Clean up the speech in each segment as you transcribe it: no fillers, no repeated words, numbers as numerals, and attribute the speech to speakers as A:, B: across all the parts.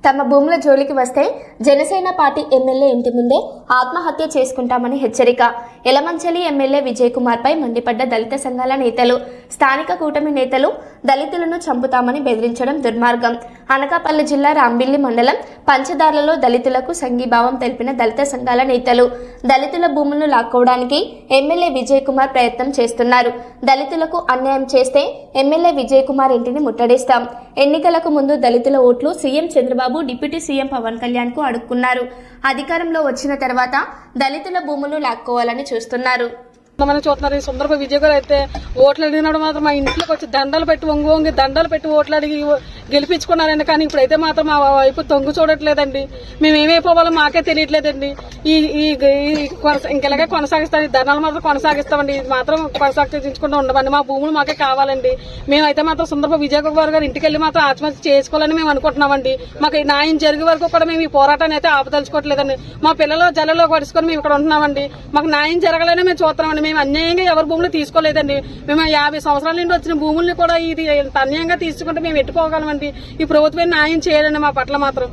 A: తమ భూముల జోలికి వస్తే జనసేన పార్టీ ఎమ్మెల్యే ఇంటి ముందే ఆత్మహత్య చేసుకుంటామని హెచ్చరిక. ఎలమంచలి ఎమ్మెల్యే విజయ్ కుమార్ పై మండిపడ్డ దళిత సంఘాల నేతలు. స్థానిక కూటమి నేతలు దళితులను చంపుతామని బెదిరించడం దుర్మార్గం. అనకాపల్లి జిల్లా రాంబిల్లి మండలం పంచదార్లలో దళితులకు సంఘీభావం తెలిపిన దళిత సంఘాల నేతలు. దళితుల భూములను లాక్కోవడానికి ఎమ్మెల్యే విజయ్ కుమార్ ప్రయత్నం చేస్తున్నారు. దళితులకు అన్యాయం చేస్తే ఎమ్మెల్యే విజయ్ కుమార్ ఇంటిని ముట్టడిస్తాం. ఎన్నికలకు ముందు దళితుల ఓట్లు CM Chandrababu, deputy CM Pawan Kalyan కు అడుక్కున్నారు. అధికారంలో వచ్చిన తర్వాత దళితుల భూములు లాక్కోవాలని చూస్తున్నారు.
B: చూస్తున్నారు. ఈ సుందరప విజయ్ గారు అయితే ఓట్లు అడిగినాడు మాత్రం మా ఇంట్లోకి వచ్చి దండలు పెట్టి వంగి దండలు పెట్టి ఓట్లు అడిగి గెలిపించుకున్నారండి. కానీ ఇప్పుడైతే మాత్రం మా వైపు తొంగు చూడట్లేదండి. మేము ఏమైపోవాలో మాకే తెలియట్లేదండి. ఇంకెలాగే కొనసాగిస్తాం. ఈ ధర్నాలు మాత్రం కొనసాగిస్తామండి. ఇది మాత్రం కొనసాగించుకుంటూ ఉండమండి. మా భూములు మాకే కావాలండి. మేమైతే మాత్రం సుందరప విజయ్ గారు ఇంటికి వెళ్లి మాత్రం ఆత్మహత్య చేసుకోవాలని మేము అనుకుంటున్నామండి. మాకు న్యాయం జరిగే వరకు కూడా మేము ఈ పోరాటాన్ని అయితే ఆపదలుచుకోవట్లేదండి. మా పిల్లలు జల్లలో పడుచుకొని మేము ఇక్కడ ఉంటున్నామండి. మాకు న్యాయం జరగాలని మేము చూస్తున్నామండి. మేము అన్యాయంగా ఎవరి భూములు తీసుకోలేదండి. మేము 50 సంవత్సరాల నుండి వచ్చిన భూముల్ని కూడా ఇది అన్యాయంగా తీసుకుంటే మేము ఎట్టుకోగలమండి. ఈ ప్రభుత్వం న్యాయం చేయాలండి. మా పట్ల మాత్రం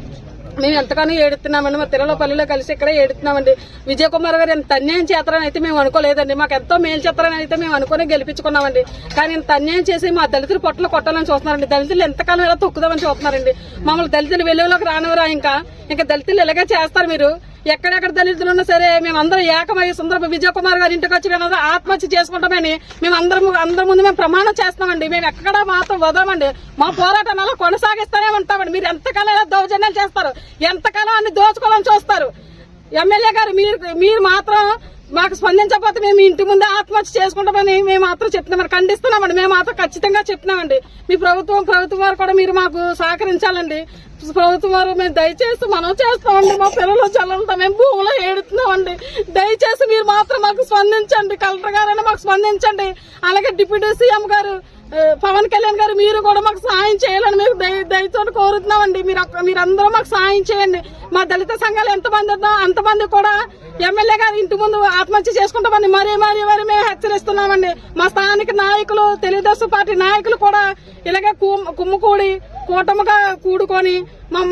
B: మేము ఎంతగానో ఏడుతున్నామండి. మా పిల్లల పల్లెలో కలిసి ఇక్కడే ఏడుతున్నామండి. విజయ్ కుమార్ గారు ఎంత అన్యాయం చేస్తారని అయితే మేము అనుకోలేదండి. మాకు ఎంతో మేలు చేస్తారని అయితే మేము అనుకుని గెలిపించుకున్నామండి. కానీ ఇంత అన్యాయం చేసి మా దళితులు పొట్టలు కొట్టాలని చూస్తున్నారండి. దళితులు ఎంతకాలం ఎలా తొక్కుదామని చూస్తున్నారండి. మమ్మల్ని దళితులు వెలుగులోకి రానివరా. ఇంకా దళితులు ఇలాగే చేస్తారు. మీరు ఎక్కడెక్కడ దళితులు ఉన్నా సరే మేమందరం ఏకమై సుందరప విజయ్ కుమార్ గారి ఇంటికి వచ్చి మేము ఆత్మహత్య చేసుకుంటామని మేము అందరి ముందు మేము ప్రమాణం చేస్తామండి. మేము ఎక్కడ మాత్రం వదలమండి. మా పోరాటాన్ని అలా కొనసాగిస్తూనే ఉంటామండి. మీరు ఎంతకాలం ఎలా దౌర్జన్యాలు చేస్తారు, ఎంతకాలం అన్ని దోచుకోవాలని చూస్తారు. ఎమ్మెల్యే గారు మీరు మాత్రం మాకు స్పందించకపోతే మేము ఇంటి ముందే ఆత్మహత్య చేసుకుంటామని మేము మాత్రం చెప్తున్నాం, ఖండిస్తున్నామండి. మేము మాత్రం ఖచ్చితంగా చెప్తున్నామండి. మీ ప్రభుత్వం వారు కూడా మీరు మాకు సహకరించాలండి. ప్రభుత్వం వారు మేము దయచేసి మనం చేస్తామండి. మా పిల్లలు చల్లలతో మేము భూములో ఏడుతున్నామండి. దయచేసి మీరు మాత్రం మాకు స్పందించండి. కలెక్టర్ గారైనా మాకు స్పందించండి. అలాగే డిప్యూటీ సీఎం గారు పవన్ కళ్యాణ్ గారు మీరు కూడా మాకు సాయం చేయాలని మేము దయతో కోరుతున్నామండి. మీరందరూ మాకు సాయం చేయండి. మా దళిత సంఘాలు ఎంతమంది ఉందో అంతమంది కూడా ఎమ్మెల్యే గారు ఇంటి ముందు ఆత్మహత్య చేసుకుంటామని మరీ మేము హెచ్చరిస్తున్నామండి. మా స్థానిక నాయకులు, తెలుగుదేశం పార్టీ నాయకులు కూడా ఇలాగే కుమ్ముకూడి కూటమిగా కూడుకొని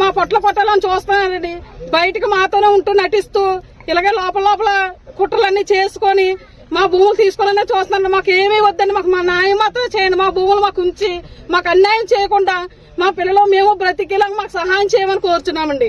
B: మా పొట్ల కొట్టాలని చూస్తున్నారండి. బయటకు మాతోనే ఉంటూ నటిస్తూ ఇలాగే లోపల కుట్రలన్నీ చేసుకొని మా భూములు తీసుకోవాలనే చూస్తున్నాను. మాకు ఏమీ వద్దండి. మాకు మా న్యాయం మాత్రం చేయండి. మా భూములు మాకు ఉంచి మాకు అన్యాయం చేయకుండా మా పిల్లలు మేము బ్రతికేలాగా మాకు సహాయం చేయమని కోరుచున్నామండి.